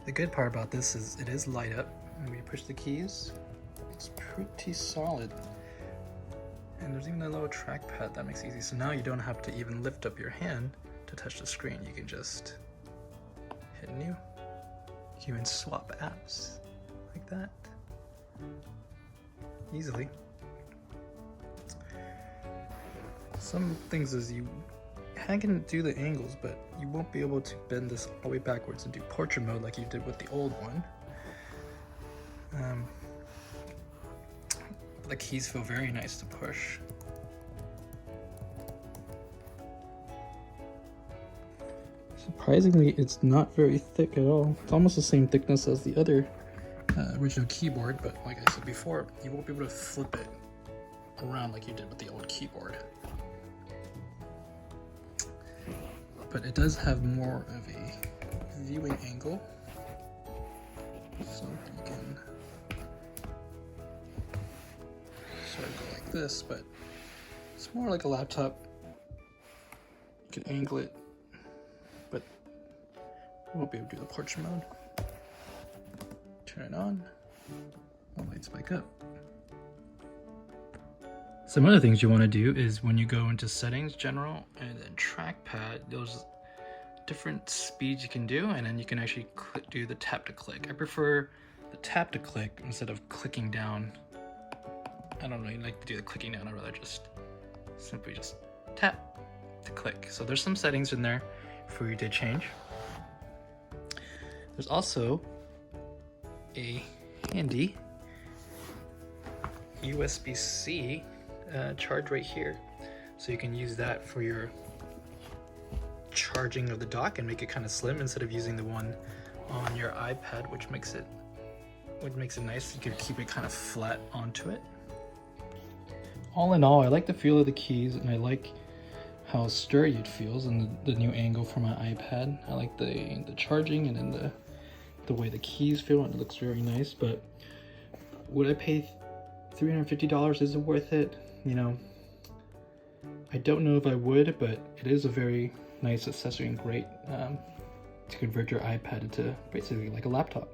The good part about this is it is light up. When you push the keys, it's pretty solid. And there's even a little trackpad that makes it easy. So now you don't have to even lift up your hand to touch the screen. You can just hit new. You can even swap apps like that easily. Some things is you can do the angles, but you won't be able to bend this all the way backwards and do portrait mode like you did with the old one. The keys feel very nice to push. Surprisingly, it's not very thick at all. It's almost the same thickness as the other original keyboard, but like I said before, you won't be able to flip it around like you did with the old keyboard. But it does have more of a viewing angle, so you can sort of go like this, but it's more like a laptop. You can angle it, but we won't be able to do the portrait mode. Turn it on, all lights back up. Some other things you want to do is when you go into settings, general, and then trackpad, there's different speeds you can do, and then you can actually do the tap to click. I prefer the tap to click instead of clicking down. I don't really like to do the clicking down. I'd rather just simply just tap to click. So there's some settings in there for you to change. There's also a handy USB-C charge right here, so you can use that for your charging of the dock and make it kind of slim instead of using the one on your iPad, which makes it nice. You can keep it kind of flat onto it. All in all, I like the feel of the keys, and I like how sturdy it feels, and the new angle for my iPad. I like the charging, and then the way the keys feel, and it looks very nice. But would I pay $350? Is it worth it? You know, I don't know if I would, but it is a very nice accessory and great to convert your iPad into basically like a laptop.